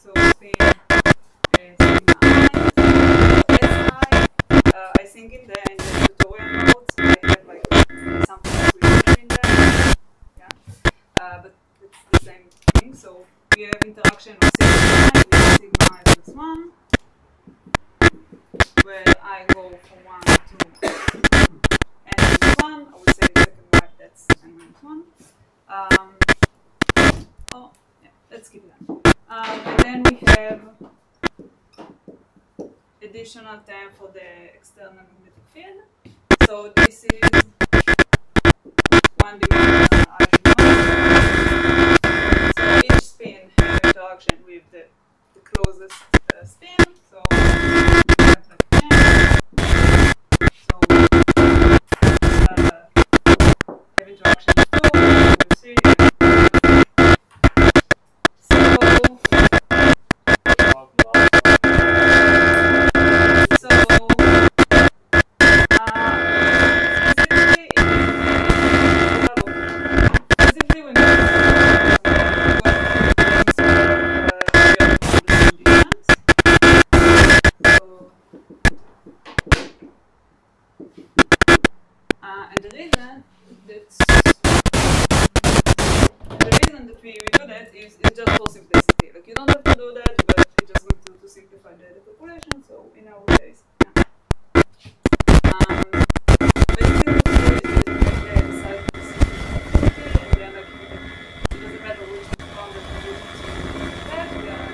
So spin sigma I, I think in the tutorial notes I have like something in there, yeah, but it's the same thing. So we have interaction of sigma I plus 1, where I go from 1 to n minus 1. I would say the second right, that's n minus 1. Oh, yeah, let's keep that. And then we have additional term for the external magnetic field. So this is one-dimensional algebra. So each spin has interaction with the closest spin. So we have like n. So have interaction with 2, with 3. And the reason that we do that is just for simplicity. Like you don't have to do that, but we just want to simplify the calculation. So in our case, yeah. Basically, what we do is we take the size of the system, and then like it doesn't matter which one the conditions we have. We are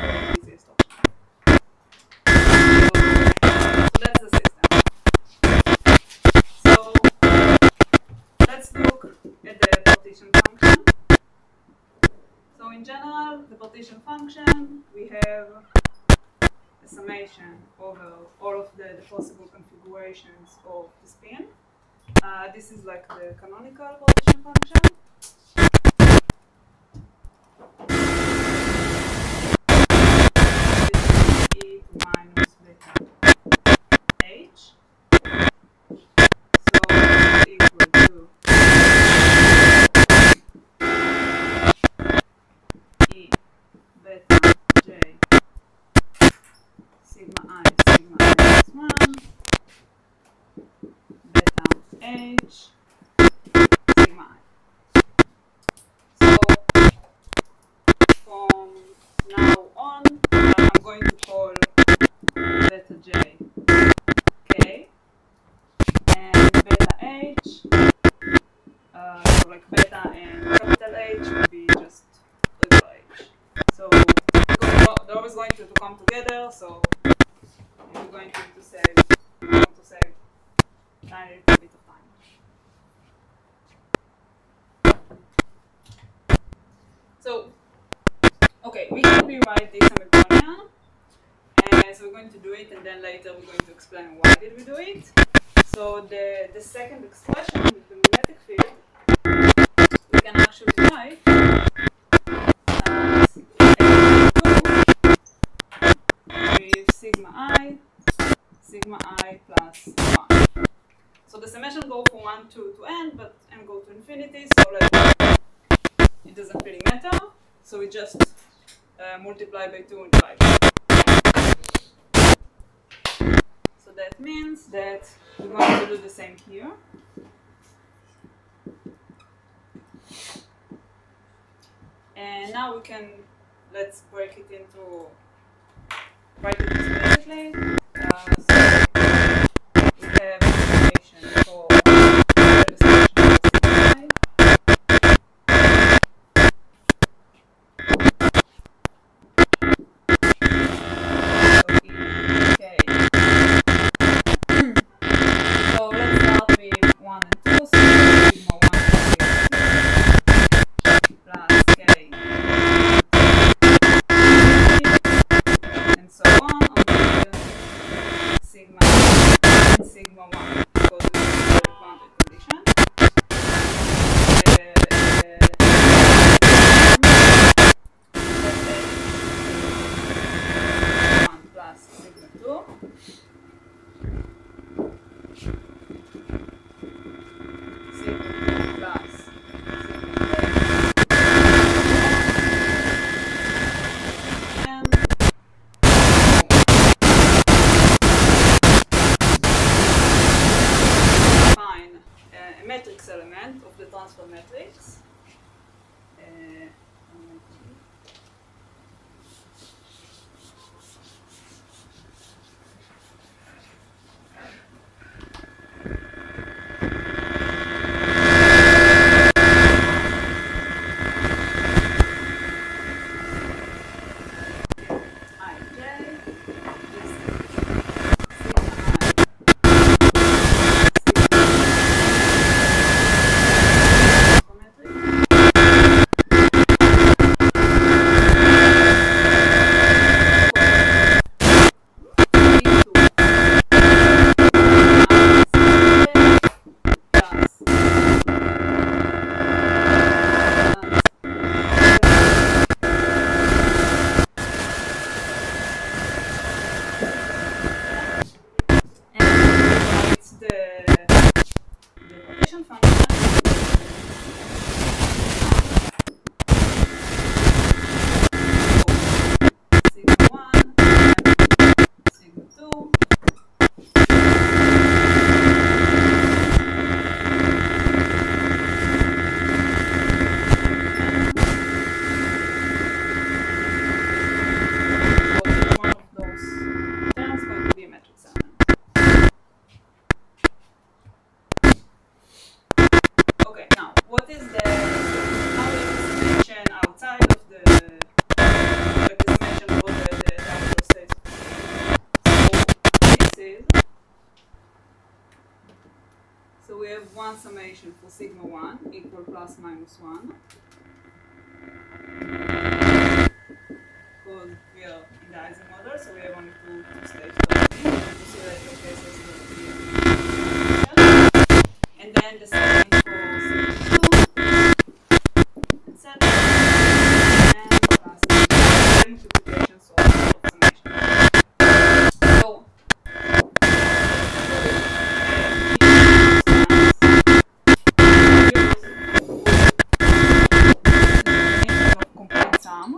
the easiest option. So that's the system. Let's look at the partition function. So in general, the partition function, we have a summation over all of the possible configurations of the spin. This is like the canonical partition function. This is e to minus beta h. So equal to e beta j sigma I plus 1 beta h sigma I. So from now on, I'm going to call beta j k and beta h. So like beta and capital H would be just little h. So they're always going to come together. So you're going to save a little bit of time. So okay, we can rewrite this Hamiltonian. So we're going to do it, and then later we're going to explain why did we do it. So the second expression with the magnetic field, we can actually write as A2 with sigma I plus 1. So the summation goes from 1 to n, but n go to infinity, so like it doesn't really matter. So we just multiply by 2 and divide by 2. So that means that we're going to do the same here. And now we can, let's break it into, write it explicitly. So we have information for the summation of sigma I. summation over the diagonal states. So this is, so we have one summation for sigma 1 equal plus minus 1. Because we are in the Ising model, so we have only two states. So the cases will be, and then the same for sigma 2, etc. And plus multiplication of summation. So complete sum.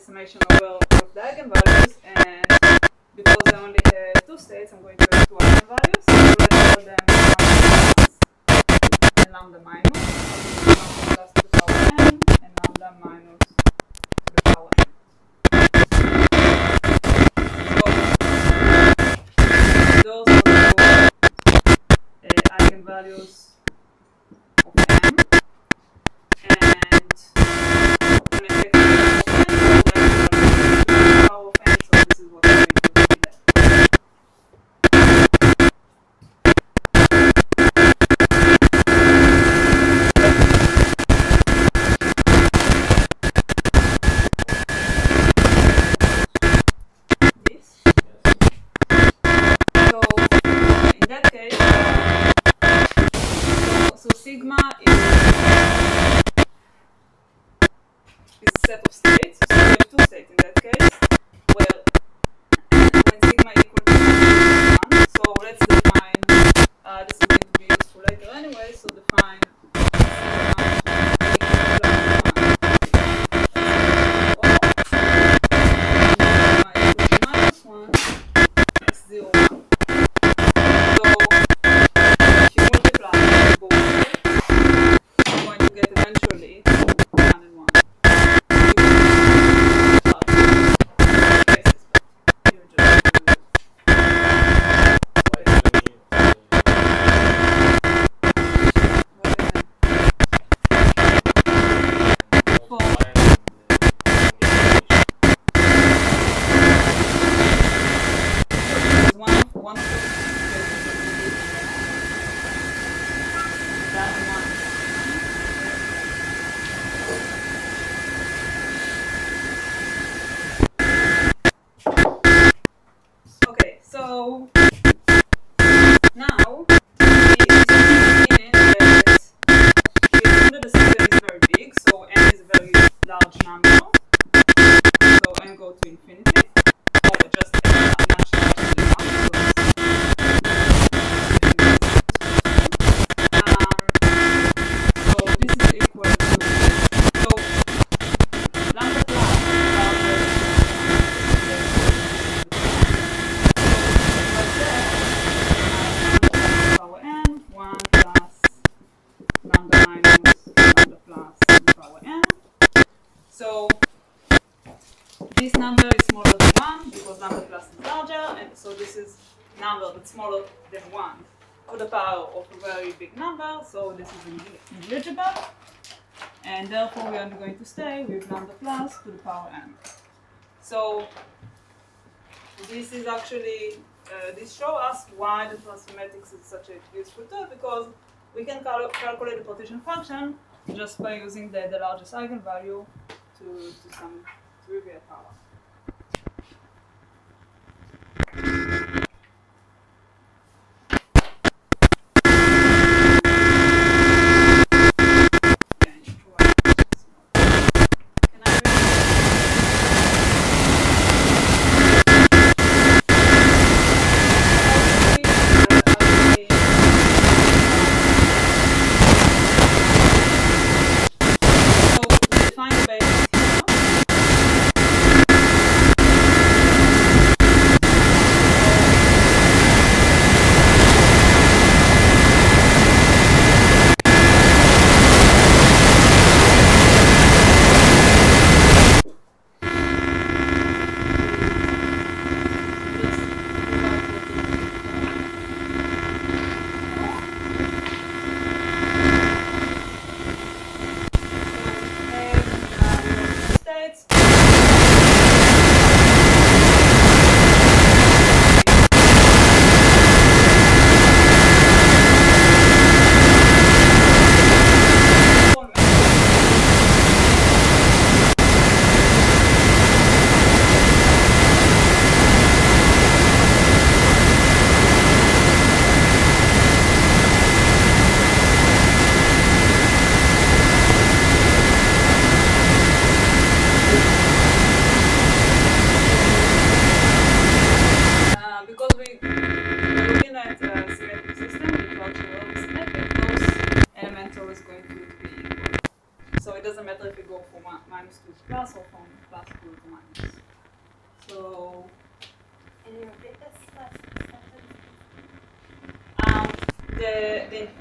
Summation over of the eigenvalues, and because I only have two states, I'm going to have two eigenvalues. So let's call them lambda minus and lambda minus, lambda plus to the power n, and lambda minus to the power n. So those are the eigenvalues of m, and when I take the power of n, so this is what I'm going to do there. This. So in that case, so sigma is a set of states. So we have two states in that case. Well, when sigma equal to 1, so let's define, this is going to be useful later anyway, so define sigma equal to minus 1, x 0, 1. So if you multiply both states, you're going to get eventually 1 and 1. smaller than 1 to the power of a very big number, so this is negligible, and therefore we are going to stay with lambda plus to the power n. So this is actually, this shows us why the transformatics is such a useful tool, because we can calculate the partition function just by using the largest eigenvalue to some trivial power.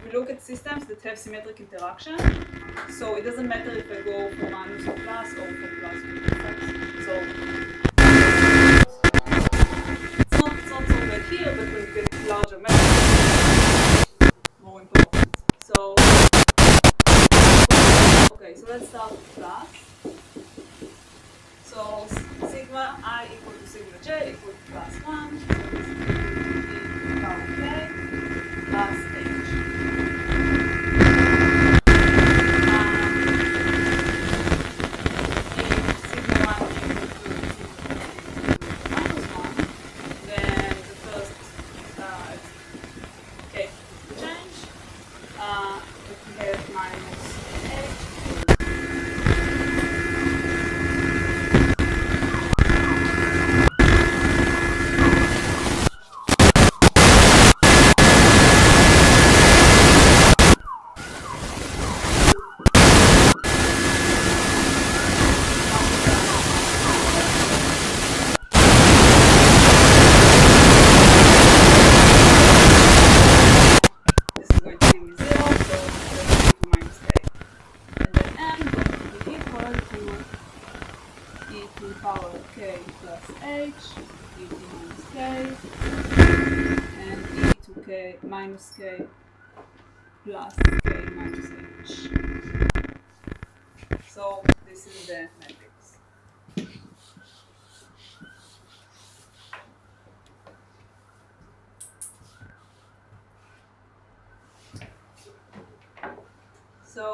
We look at systems that have symmetric interaction, so it doesn't matter if I go from minus to plus or from plus to minus. So it's not so bad here, but when you get larger methods, more important. So okay, so let's start with plus. So sigma I equal to sigma j equal to plus 1. So this is equal to e power k plus h. Minus k plus k minus h. So this is the matrix. So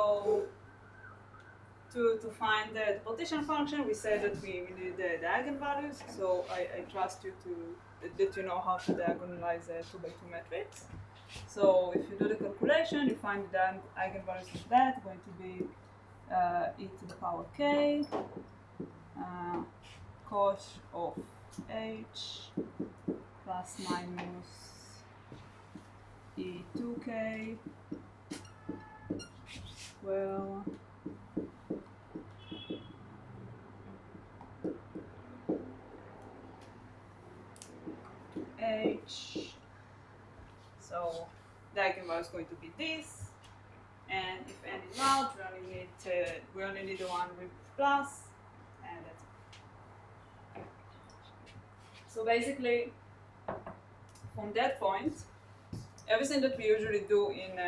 to find the partition function, we said that we need the eigenvalues. So I trust you that you know how to diagonalize a 2x2 matrix. So if you do the calculation, you find the eigenvalues of that going to be e to the power k cos of h plus minus e2k well h. So the eigenvalue is going to be this, and if n is large, we only need the one with plus, and that's it. So basically, from that point, everything that we usually do in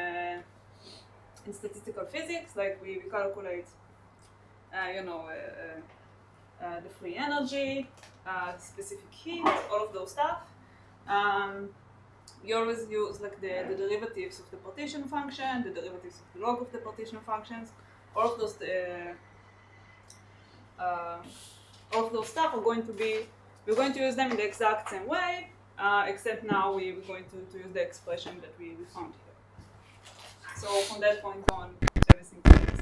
statistical physics, like we calculate, the free energy, specific heat, all of those stuff. We always use like the derivatives of the partition function, the derivatives of the log of the partition functions. All of those stuff are going to be, we're going to use them in the exact same way, except now we're going to use the expression that we found here. So from that point on, everything is.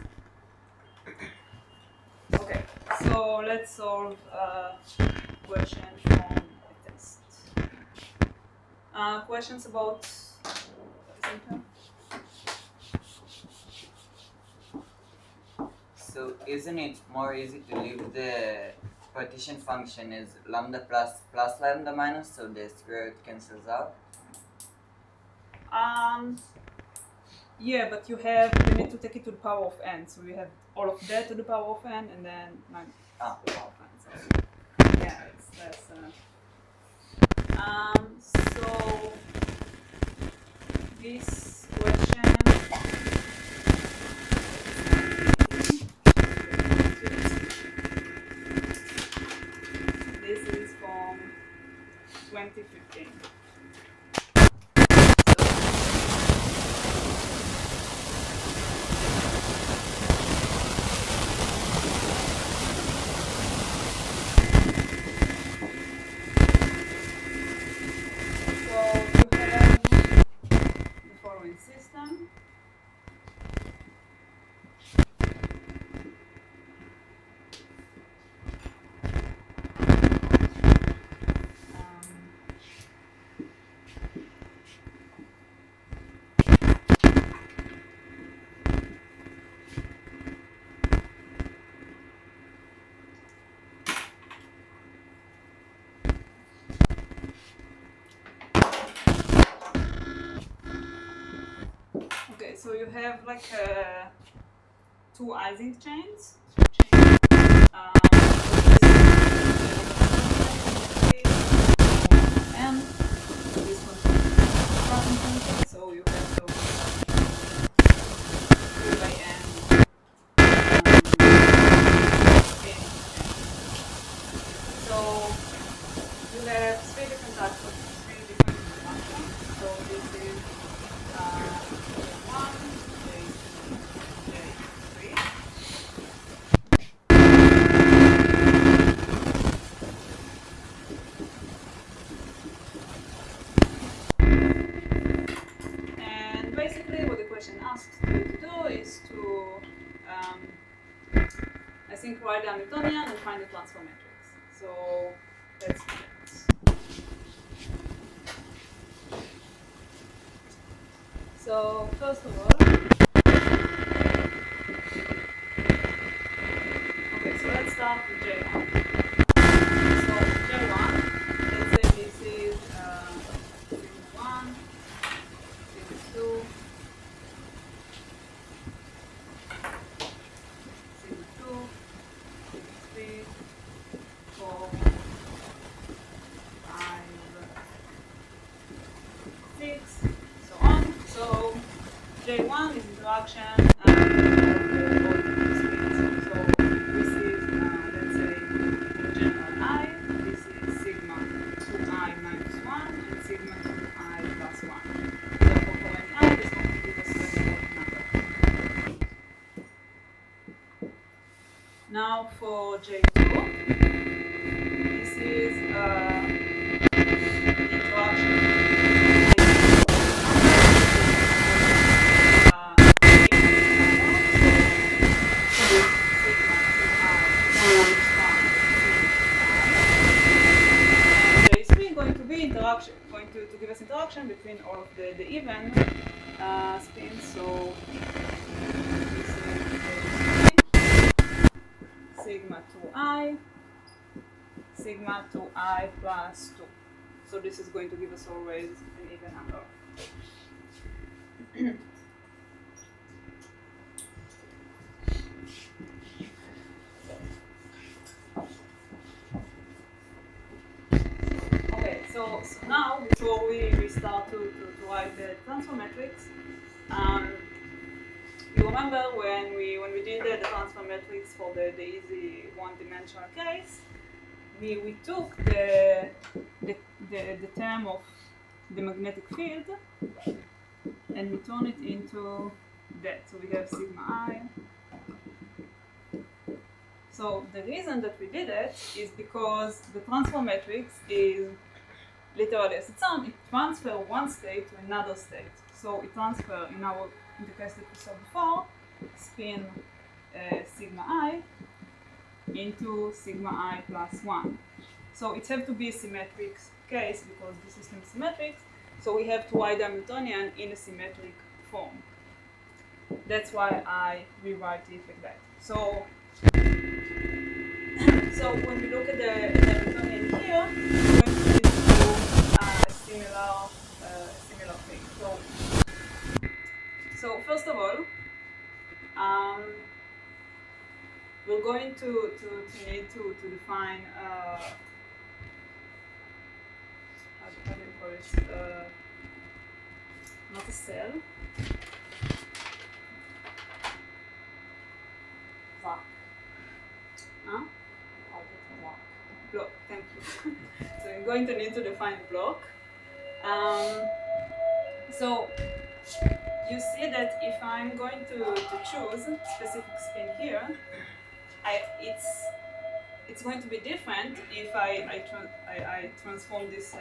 Okay, so let's solve a question from a test. Questions about So isn't it more easy to leave the partition function as lambda plus lambda minus, so the square root cancels out? Yeah, but you need to take it to the power of n, so you have all of that to the power of n, and then minus the power of n. So yeah, that's so this question. This is from 2015. System. So you have like two Ising chains. And this one, so you have to 2 by n. So you have 3 different types of 3 different functions. So this is asks you to do is to, I think, write the Hamiltonian and find the transfer matrix. So let's do that. So first of all, okay, so let's start with J1. So J1, let's say this is sigma 1, sigma 2, J1 is interaction of the voltage speeds. So this is, let's say, general I. This is sigma 2i minus 1 and sigma 2i plus 1. Therefore, for any I, this is going to give us a whole number. Now for J2, this is interaction. Going to give us interaction between all of the even spins. So this is sigma 2i, sigma 2i plus 2. So this is going to give us always an even number. So now, before we transfer matrix. You remember when we did the transfer matrix for the easy one-dimensional case, we took the term of the magnetic field and we turn it into that. So we have sigma I. So the reason that we did it is because the transfer matrix is literally as it sounds, it transfers one state to another state. So it transfers, in the case that we saw before, spin sigma I into sigma I plus 1. So it has to be a symmetric case because the system is symmetric. So we have to write the Hamiltonian in a symmetric form. That's why I rewrite it like that. So when we look at the Hamiltonian here, we're going to need to do a similar thing. So first of all, we're going to need to define how do you call it? Not a cell. Block. Huh? Block. Thank you. So I'm going to need to define a block. So you see that if I'm going to choose specific spin here, it's going to be different if I transfer this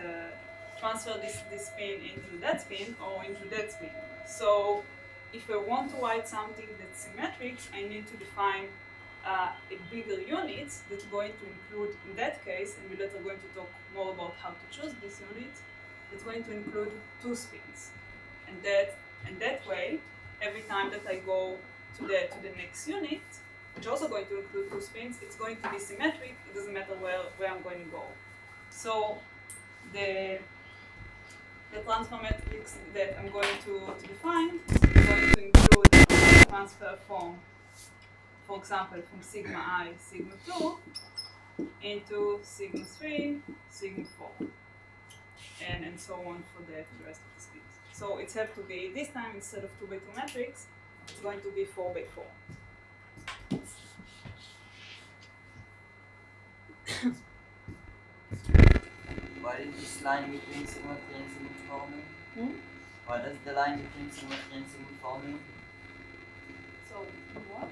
spin into that spin or into that spin. So if I want to write something that's symmetric, I need to define a bigger unit that's going to include, in that case, and we're later going to talk more about how to choose this unit, it's going to include two spins. And that way, every time that I go to the next unit, which is also going to include two spins, it's going to be symmetric. It doesn't matter where I'm going to go. So the transfer matrix that I'm going to define is going to include a transfer form, for example, from sigma I, sigma 2 into sigma 3, sigma 4, and so on for the rest of the spins. So it has to be, this time instead of 2 by 2 matrix, it's going to be 4 by 4. What is this line between sigma 3 and sigma 4 mean? What does the line between sigma 3 and sigma 4 mean? So what?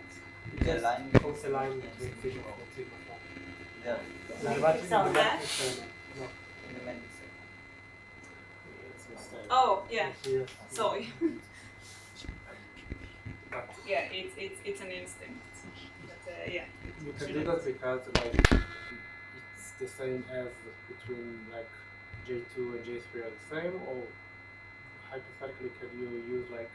The line What's the line between sigma 4 and sigma 4? the Matrix of that? No. in the matrix. Oh, yeah. Yes. Sorry. Yeah, it's an instinct. But, yeah. You can do that because like it's the same as between like J2 and J3 are the same, or hypothetically can you use like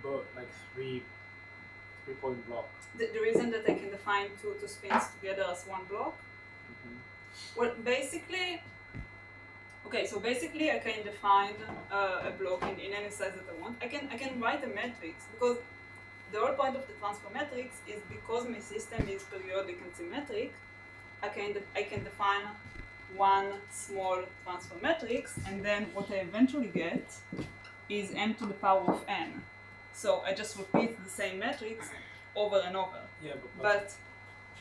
both like 3-point block? The reason that I can define two spins together as one block? Well, basically, okay, so basically I can define a block in any size that I want. I can write a matrix because the whole point of the transfer matrix is because my system is periodic and symmetric, I can define one small transfer matrix, and then what I eventually get is m to the power of n. So I just repeat the same matrix over and over. Yeah, but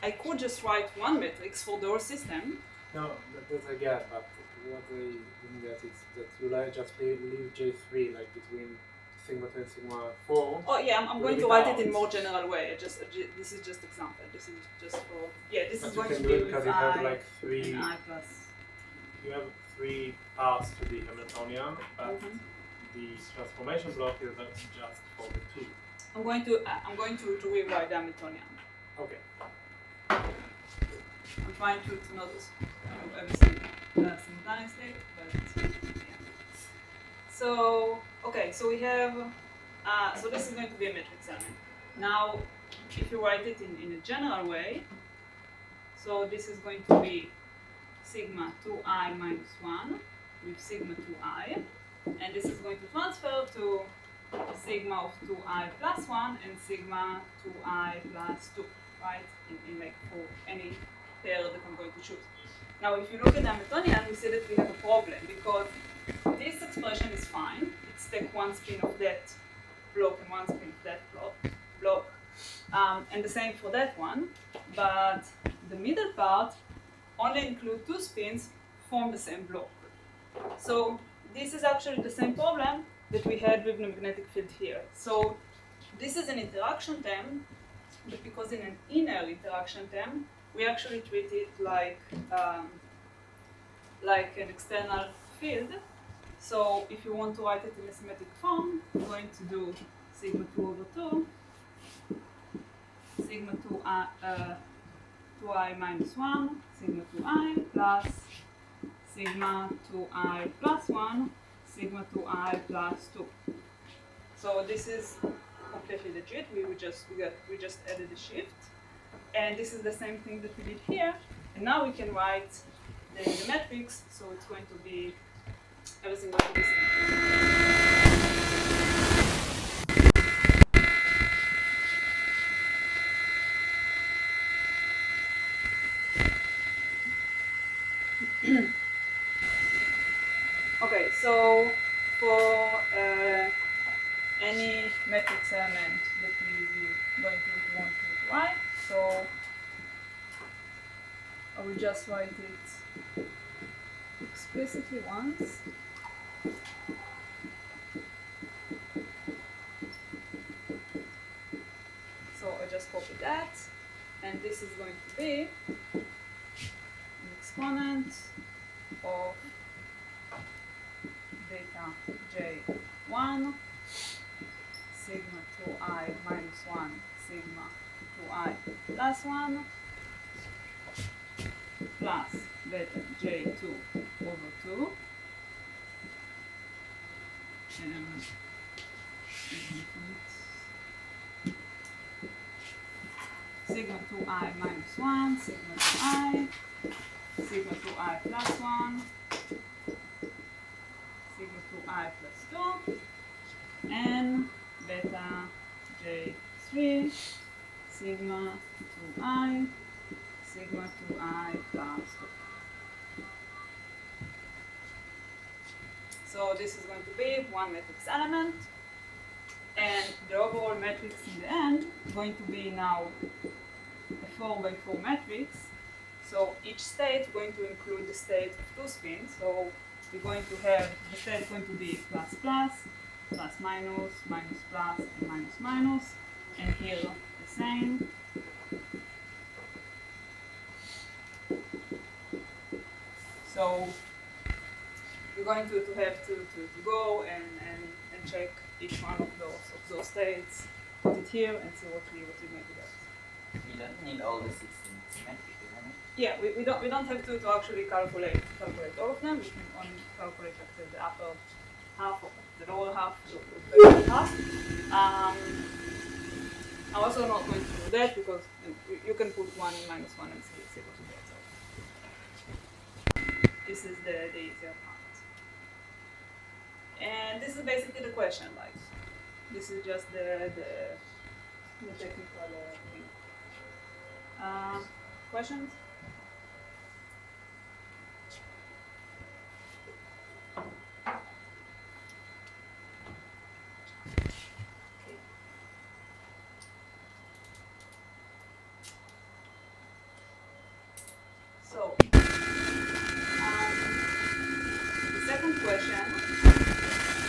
I could just write one matrix for the whole system. no, that's I get, but what I didn't get is that you like just leave J3 like between sigma 2 and sigma 4. Oh yeah, I'm going to write it in more general way. This is just example. This is just for this But is you going can to do be it with because you have I like three. and I plus. You have 3 paths to the Hamiltonian, but the transformation block is just for the 2. I'm going to rewrite the Hamiltonian. Okay. I'm trying to notice everything simultaneously, but yeah. So okay, so we have so this is going to be a matrix element. Now, if you write it in a general way, so this is going to be sigma 2i minus 1 with sigma 2i, and this is going to transfer to sigma of 2i plus 1 and sigma 2i plus 2, right? In like for any pair that I'm going to choose. Now, if you look at the Hamiltonian, we see that we have a problem because this expression is fine. It take one spin of that block and one spin of that block. And the same for that one, but the middle part only include 2 spins from the same block. So this is actually the same problem that we had with the magnetic field here. So this is an interaction term, but because in an inner interaction term, we actually treat it like an external field. So if you want to write it in a symmetric form, we're going to do sigma 2 over 2, sigma 2i minus 1, sigma 2i plus sigma 2i plus 1, sigma 2i plus 2. So this is completely legit. We just added a shift, and this is the same thing that we did here. And now we can write the matrix. So it's going to be everything going to be symmetric. Okay, so for any matrix element that we're going to want to write, so I will just write it explicitly once. So I just copy that, and this is going to be an exponent of data j1 sigma 2i minus 1 sigma 2i plus 1 plus beta j2 over 2 sigma 2i minus 1 sigma 2i sigma 2i plus 1 sigma 2i plus 2 and beta j3 sigma 2i sigma 2i plus 2. So this is going to be one matrix element, and the overall matrix in the end is going to be now a 4x4 matrix. So each state is going to include the state of 2 spins. So we're going to have the state is going to be plus plus, plus minus, minus plus, and minus minus, and here the same. So we're going to have to go and check each one of those states, put it here, and see what we make with that. You don't need all the 16 symmetric, isn't it? Yeah, we don't have to actually calculate all of them. We can only calculate like the upper half of the lower half, the lower half. I'm also not going to do that because you can put 1 and minus 1 and see what you get. So this is the easier part. And this is basically the question. Like, this is just the technical thing. Questions? So, the second question,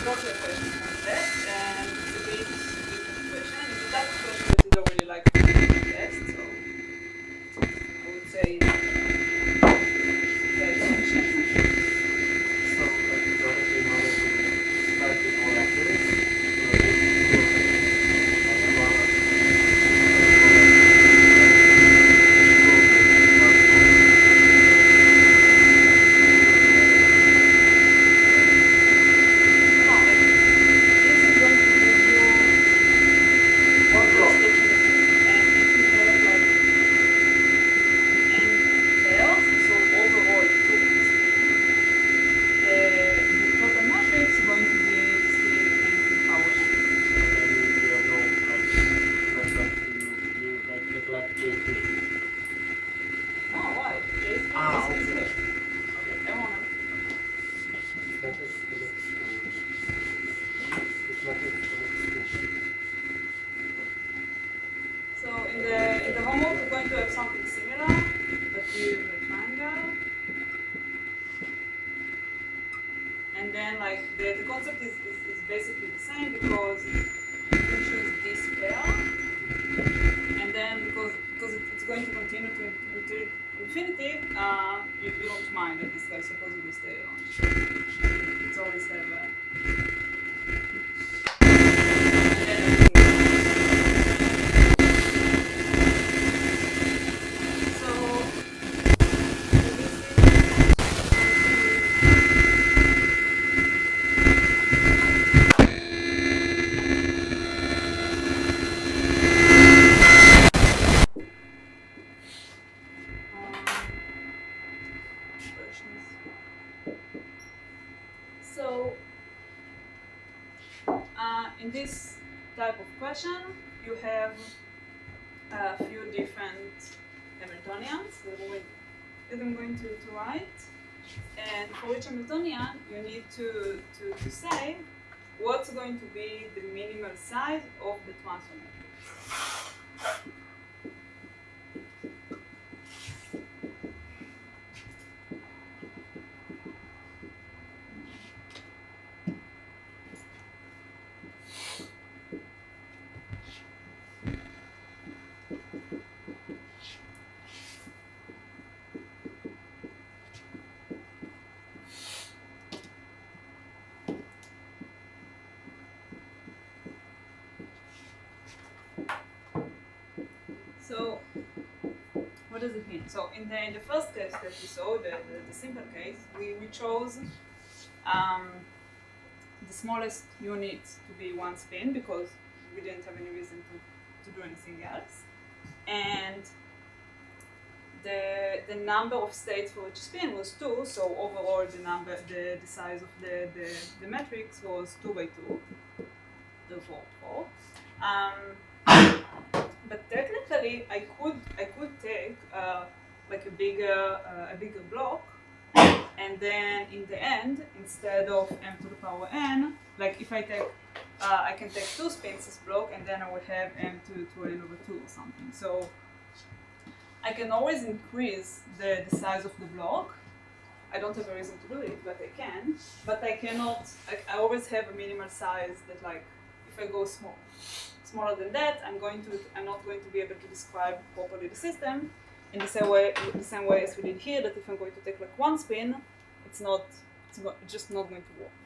lots of questions on that, and it's a bit different question. It's a type of question that you don't really like to do in the test, so I would say homework is going to have something similar, but with a triangle. And then like the concept is basically the same because you can choose this pair, and then because it's going to continue to infinity, you don't mind that this guy supposedly stay on. It's always have a and then everything in this type of question, you have a few different Hamiltonians that I'm going to write. And for each Hamiltonian, you need to say what's going to be the minimal size of the transfer matrix. So, what does it mean? So, in the first case that we saw, the simple case, we chose the smallest unit to be one spin because we didn't have any reason to do anything else. And the number of states for each spin was 2, so overall the size of the matrix was 2 by 2, therefore 4. But technically, I could take like a bigger block, and then in the end, instead of m to the power n, like if I take, I can take 2 spins as block, and then I will have m to n over 2 or something. So I can always increase the size of the block. I don't have a reason to do it, but I can. But I cannot. I always have a minimal size that, like, if I go smaller than that, I'm not going to be able to describe properly the system in the same way as we did here. That if I'm going to take like 1 spin, it's just not going to work.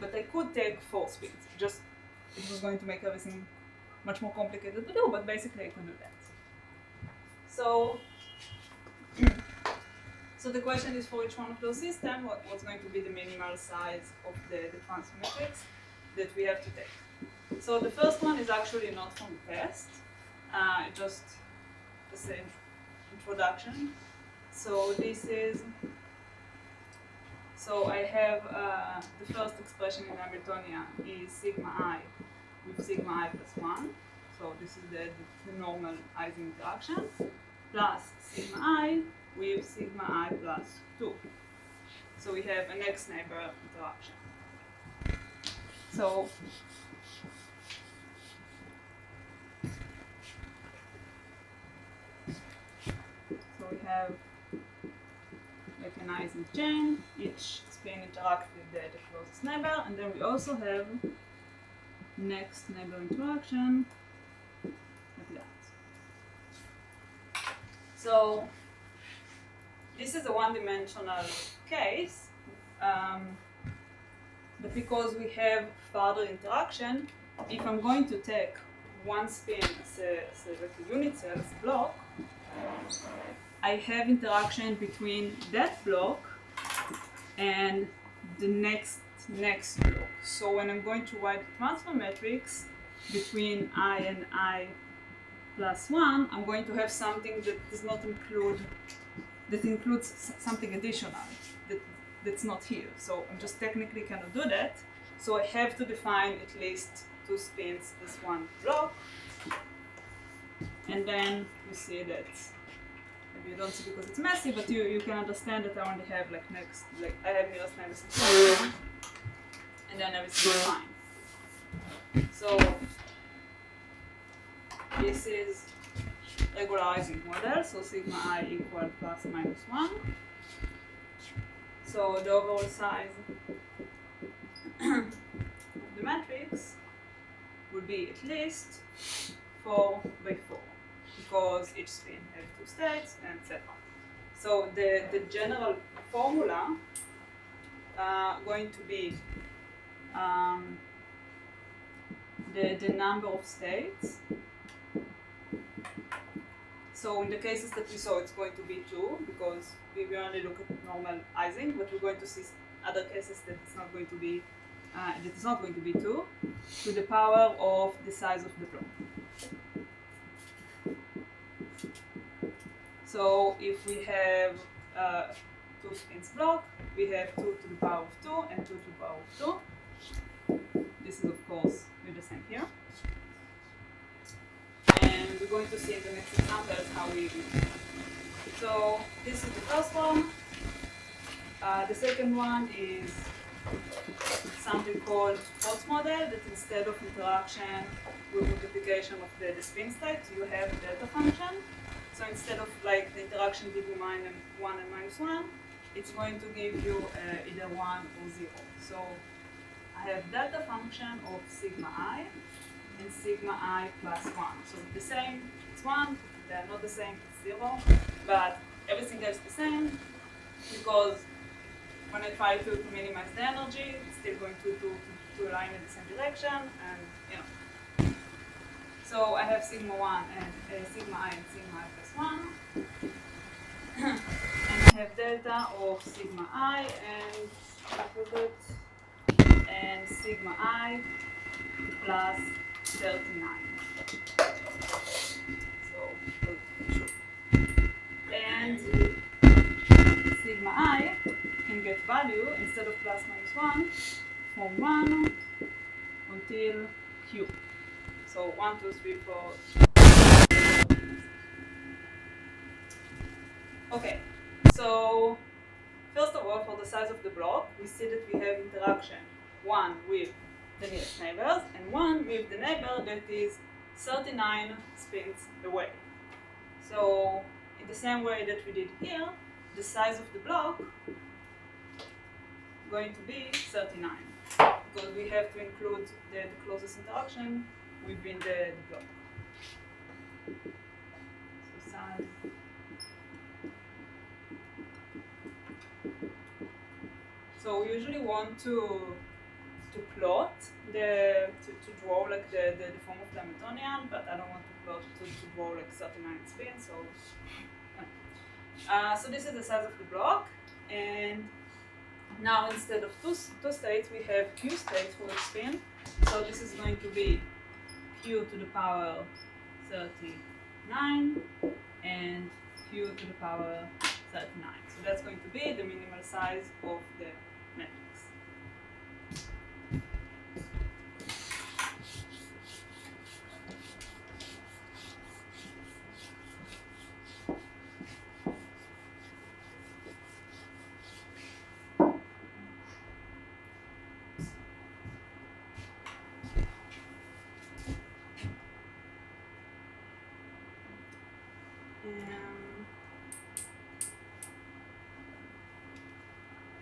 But I could take 4 spins. It was going to make everything much more complicated to do, but basically I could do that. So the question is, for each one of those systems, what's going to be the minimal size of the transfer matrix that we have to take. So the first one is actually not from the test, just the same introduction. So I have the first expression in Hamiltonian is sigma I with sigma I plus 1. So this is the normal Ising interaction, plus sigma I with sigma I plus 2. So we have a next neighbor interaction. So we have like an Ising chain, each spin interacts with the closest neighbor, and then we also have next neighbor interaction like that. So this is a one-dimensional case, but because we have further interaction, if I'm going to take one spin as like a unit cell, as a block, I have interaction between that block and the next block. So when I'm going to write the transfer matrix between I and I plus 1, I'm going to have something that does not include, that includes something additional that's not here. So I'm just technically cannot do that. So I have to define at least 2 spins as one block. And then you see that, maybe you don't see because it's messy, but you can understand that I only have like I have nearest neighbors and then everything is fine. So this is regularizing model, so sigma I equal plus minus 1. So the overall size of the matrix would be at least 4 by 4, because each spin has 2 states, and etc. So the general formula going to be the number of states. So in the cases that we saw, it's going to be 2, because we only look at normal Ising, but we're going to see other cases that it's not going to be 2, to the power of the size of the block. So if we have 2 spins block, we have 2 to the power of 2 and 2 to the power of 2. This is, of course, with the same here. And we're going to see in the next examples how we do it. So this is the first one. The second one is something called Potts model, that instead of interaction with multiplication of the spin state, you have a delta function. So instead of like the interaction give you -1 and -1, it's going to give you either 1 or 0. So I have delta function of sigma I and sigma I plus 1. So the same, it's 1, they're not the same, it's 0, but everything else is the same, because when I try to minimize the energy, it's still going to align in the same direction, and you know. So I have sigma 1 and sigma I and sigma I plus 1. And I have delta of sigma I and sigma I plus 39. So, and sigma I can get value instead of plus minus 1 from 1 until q. So 1, 2, 3, 4. Okay, so first of all, for the size of the block, we see that we have interaction, 1 with the nearest neighbors and 1 with the neighbor that is 39 spins away. So in the same way that we did here, the size of the block going to be 39, because we have to include the closest interaction within the block. So size. So we usually want to plot to draw like the form of the Hamiltonian, but I don't want to plot to draw like 39 spins. So this is the size of the block, and now instead of two states, we have q states for each spin. So this is going to be q to the power 39 and q to the power 39. So that's going to be the minimal size of the matrix.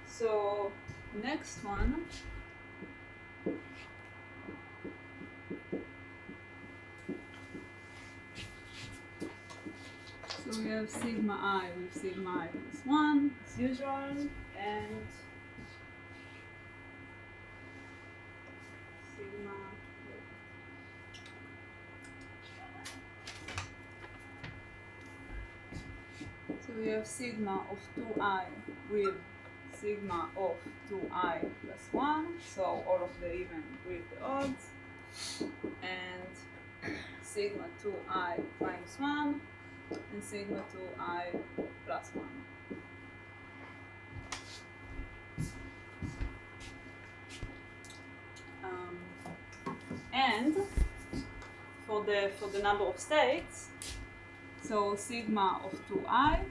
So next one, so we have sigma I with sigma I plus 1 as usual, and sigma. So we have sigma of 2i with sigma of 2i plus 1, so all of the even with the odds, and sigma 2i minus 1 and sigma 2i plus 1. And for the number of states, so sigma of 2i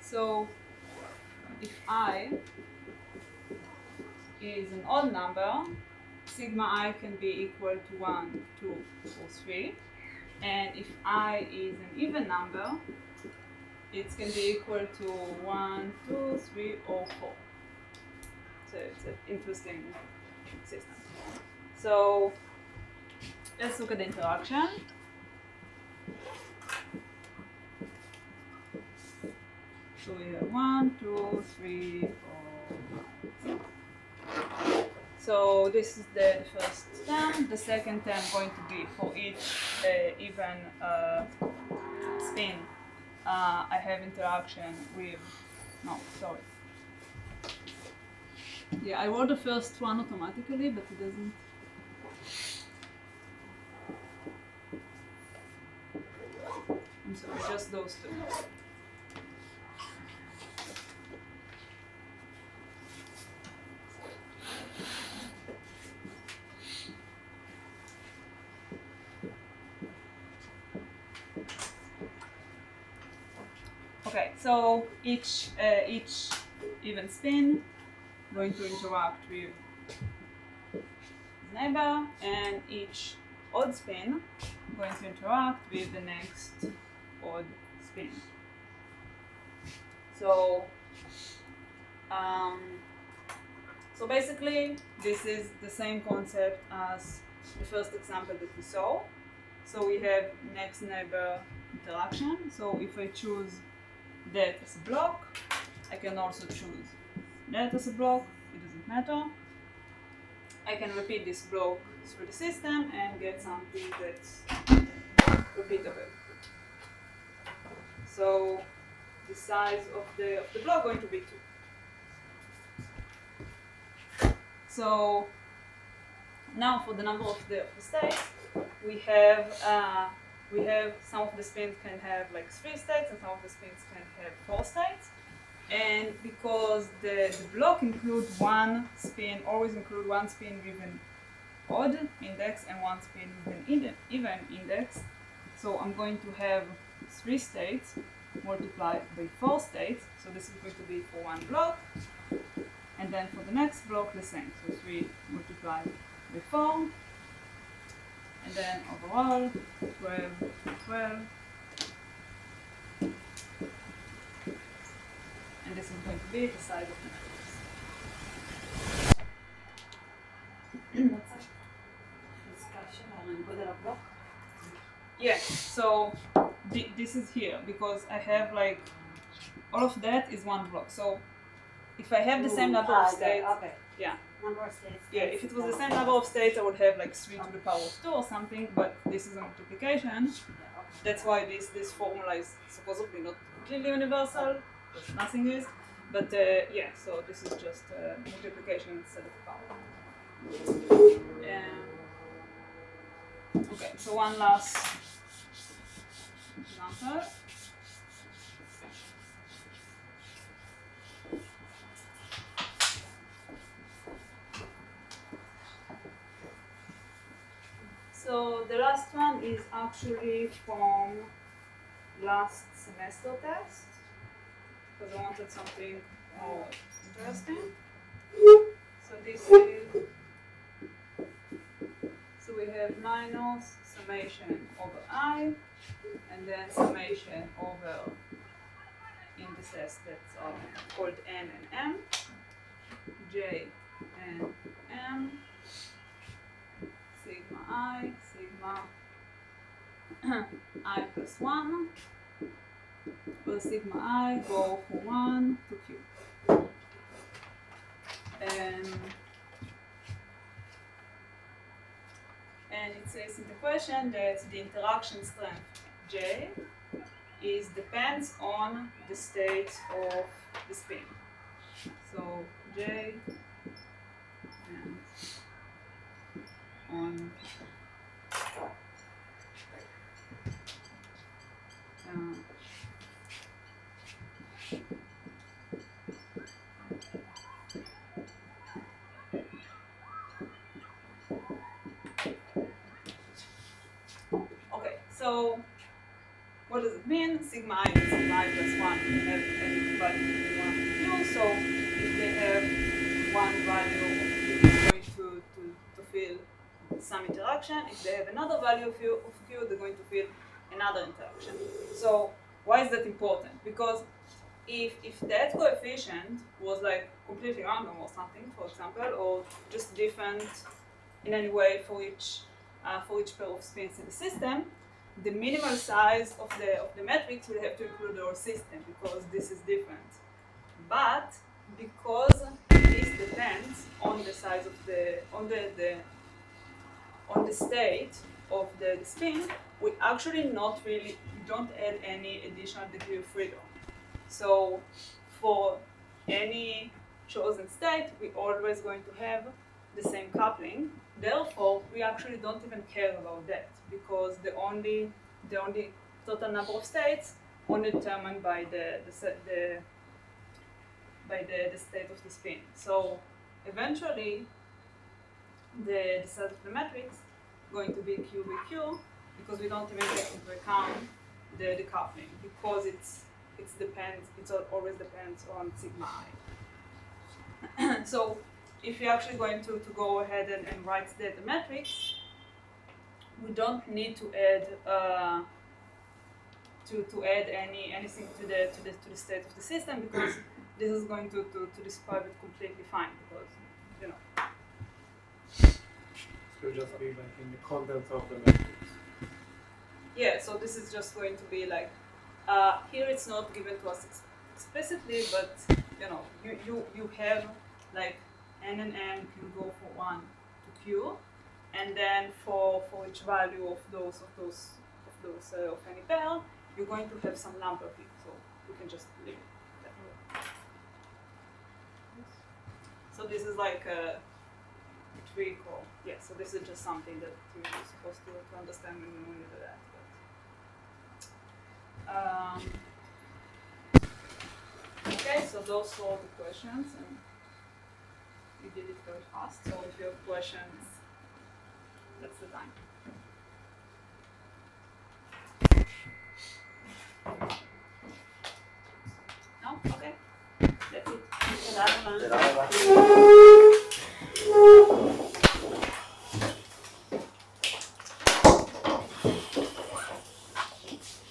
so if I is an odd number, sigma I can be equal to 1, 2, or 3. And if I is an even number, it can be equal to 1, 2, 3, or 4. So it's an interesting system. So let's look at the interaction. So we have 1, 2, 3, 4, 5, 6. So this is the first term. The second term going to be for each even spin. I have interaction with, no, sorry. Yeah, I wrote the first one automatically, but it doesn't. I'm sorry, just those two. Okay, so each even spin going to interact with the neighbor, and each odd spin going to interact with the next odd spin. So, so basically, this is the same concept as the first example that we saw. So we have next neighbor interaction. So if I choose that as a block, I can also choose that as a block, it doesn't matter. I can repeat this block through the system and get something that's repeatable. So the size of the block going to be 2. So now for the number of the states, we have some of the spins can have like 3 states and some of the spins can have 4 states. And because the block includes one spin, always include one spin with an odd index and one spin with an even index. So I'm going to have 3 states multiplied by 4 states. So this is going to be for one block. And then for the next block, the same. So 3 multiplied by 4. And then overall, 12, 12. And this is going to be the size of the matrix. What's a discussion on gudel block? Yeah, so this is here because I have like all of that is one block. So if I have the same number of states, okay. yeah. Number of states. Yeah, if it was the same number of states, I would have like 3 to the power of 2 or something, but this is a multiplication. Yeah, okay. That's why this formula is supposedly not completely universal, because nothing is. But yeah, so this is just multiplication instead of power. Okay, so one last example. So the last one is actually from last semester test, because I wanted something more interesting. So this is, so we have minus summation over I, and then summation over indices that are called N and M, J and M, sigma I, sigma I plus 1, where sigma I go from 1 to Q. And it says in the question that the interaction strength J depends on the state of the spin. So J depends on okay, so what does it mean? Sigma I and sigma I plus 1 have any value between 1 and Q. So if they have one value is going to feel some interaction. If they have another value of Q, they're going to feel another interaction. So why is that important? Because if that coefficient was like completely random or something, for example, or just different in any way for each pair of spins in the system, the minimal size of the matrix will have to include the whole system because this is different. But because this depends on the size of on the state of the spin, we actually don't add any additional degree of freedom. So for any chosen state, we're always going to have the same coupling. Therefore, we actually don't even care about that because the only total number of states only determined by the state of the spin. So eventually, the size of the matrix is going to be Q by Q because we don't even take into account the coupling because it always depends on sigma I. So if we're actually going to go ahead and write the matrix, we don't need to add anything to the state of the system because this is going to describe it completely fine because It will just be like in the content of the matrix. Yeah, so this is just going to be like here it's not given to us explicitly, but you have like n and n can go from 1 to q, and then for each value of any pair, you're going to have some number here, so you can just leave it that way. So this is like a trick, or so this is just something that you're supposed to understand when you do that. Okay, so those are all the questions, and we did it very fast. So if you have questions, that's the time. No? Okay. That's it. תודה רבה.